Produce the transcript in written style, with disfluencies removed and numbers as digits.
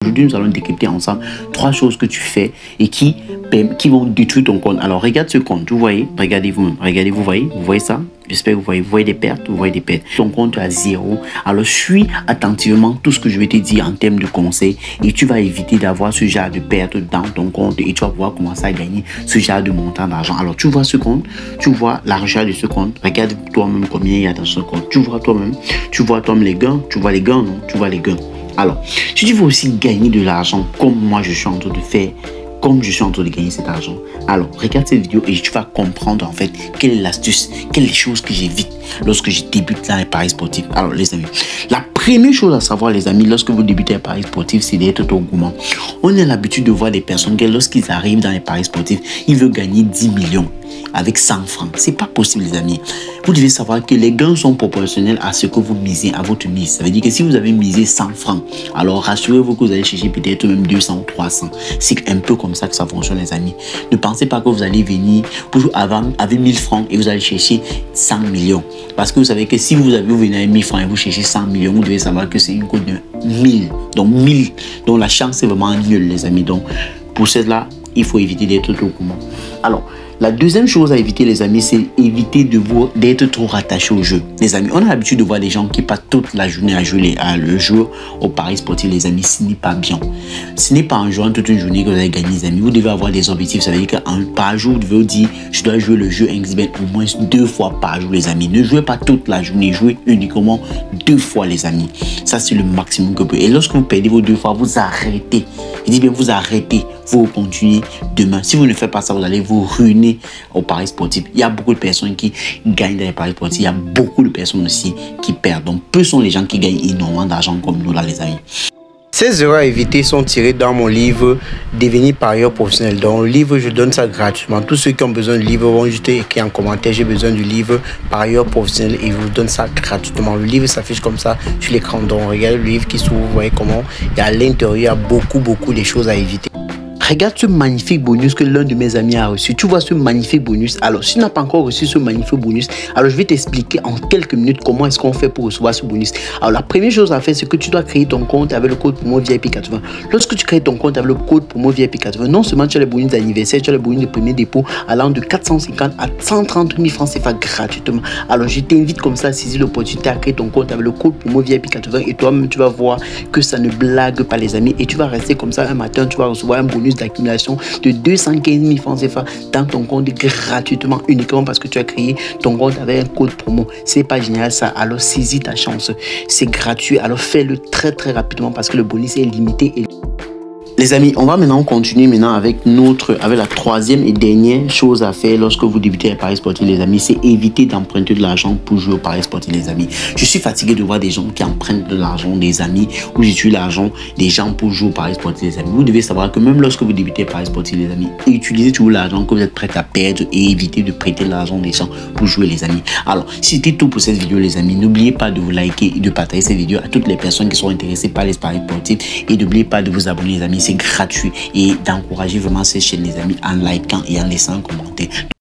Aujourd'hui, nous allons décrypter ensemble 3 choses que tu fais et qui vont détruire ton compte. Alors, regarde ce compte, vous voyez, regardez vous-même, regardez, vous voyez ça? J'espère que vous voyez des pertes, vous voyez des pertes. Ton compte est à 0. Alors, suis attentivement tout ce que je vais te dire en termes de conseils et tu vas éviter d'avoir ce genre de pertes dans ton compte et tu vas pouvoir commencer à gagner ce genre de montant d'argent. Alors, tu vois ce compte, tu vois l'argent de ce compte, regarde toi-même combien il y a dans ce compte. Tu vois toi-même les gains, tu vois les gains, non? Tu vois les gains. Alors, si tu veux aussi gagner de l'argent comme moi je suis en train de faire, comme je suis en train de gagner cet argent, alors regarde cette vidéo et tu vas comprendre en fait quelle est l'astuce, quelles sont les choses que j'évite lorsque je débute dans les paris sportifs. Alors les amis, la première chose à savoir les amis, lorsque vous débutez les paris sportifs, c'est d'être trop gourmand. On a l'habitude de voir des personnes qui lorsqu'ils arrivent dans les paris sportifs, ils veulent gagner 10 millions avec 100 francs. C'est pas possible les amis. Vous devez savoir que les gains sont proportionnels à ce que vous misez, à votre mise. Ça veut dire que si vous avez misé 100 francs, alors rassurez-vous que vous allez chercher peut-être même 200 ou 300. C'est un peu comme ça que ça fonctionne les amis. Ne pensez pas que vous allez venir pour avec 1000 francs et vous allez chercher 100 millions. Parce que vous savez que si vous venez avec 1000 francs et vous cherchez 100 millions, vous devez savoir que c'est une cote de 1000. Donc 1000. Donc la chance est vraiment nulle les amis. Donc pour cela, il faut éviter d'être trop gourmand. Alors, la deuxième chose à éviter les amis, c'est éviter d'être trop rattaché au jeu. Les amis, on a l'habitude de voir des gens qui passent toute la journée à jouer le jeu au paris sportif. Les amis, ce n'est pas bien. Ce n'est pas en jouant toute une journée que vous allez gagner les amis. Vous devez avoir des objectifs. Ça veut dire que par jour, vous devez vous dire, je dois jouer le jeu XBet au moins 2 fois par jour les amis. Ne jouez pas toute la journée, jouez uniquement 2 fois les amis. Ça c'est le maximum que vous pouvez. Et lorsque vous perdez vos 2 fois, vous arrêtez. Je dis bien vous arrêtez. Vous continuez demain. Si vous ne faites pas ça, vous allez vous ruiner au paris sportif. Il y a beaucoup de personnes qui gagnent dans les paris sportifs. Il y a beaucoup de personnes aussi qui perdent. Donc, peu sont les gens qui gagnent énormément d'argent comme nous là, les amis. Ces erreurs à éviter sont tirées dans mon livre Devenir parieur professionnel. Dans le livre, je donne ça gratuitement. Tous ceux qui ont besoin du livre vont juste écrire en commentaire j'ai besoin du livre parieur professionnel et je vous donne ça gratuitement. Le livre s'affiche comme ça sur l'écran. Donc, regardez le livre qui s'ouvre, vous voyez comment il y a à l'intérieur, il y a beaucoup de choses à éviter. Regarde ce magnifique bonus que l'un de mes amis a reçu. Tu vois ce magnifique bonus. Alors, si tu n'as pas encore reçu ce magnifique bonus, alors je vais t'expliquer en quelques minutes comment est-ce qu'on fait pour recevoir ce bonus. Alors, la première chose à faire, c'est que tu dois créer ton compte avec le code promo VIP80. Lorsque tu crées ton compte avec le code promo VIP80, non seulement tu as les bonus d'anniversaire, tu as les bonus de premier dépôt allant de 450 à 130 000 francs CFA gratuitement. Alors, je t'invite comme ça à saisir l'opportunité à créer ton compte avec le code promo VIP80 et toi-même, tu vas voir que ça ne blague pas les amis et tu vas rester comme ça un matin, tu vas recevoir un bonus d'accumulation de 215 000 francs CFA dans ton compte gratuitement uniquement parce que tu as créé ton compte avec un code promo. C'est pas génial ça, alors saisis ta chance. C'est gratuit, alors fais-le très rapidement parce que le bonus est limité. Les amis, on va maintenant continuer avec la troisième et dernière chose à faire lorsque vous débutez les paris sportifs, les amis, c'est éviter d'emprunter de l'argent pour jouer au paris sportif, les amis. Je suis fatigué de voir des gens qui empruntent de l'argent des amis ou j'utilise l'argent des gens pour jouer au paris sportif, les amis. Vous devez savoir que même lorsque vous débutez les paris sportifs, les amis, utilisez toujours l'argent que vous êtes prêt à perdre et évitez de prêter l'argent des gens pour jouer, les amis. Alors, c'était tout pour cette vidéo, les amis. N'oubliez pas de vous liker et de partager cette vidéo à toutes les personnes qui sont intéressées par les paris sportifs et n'oubliez pas de vous abonner, les amis. C'est gratuit et d'encourager vraiment ces chaînes les amis en likant et en laissant un commentaire.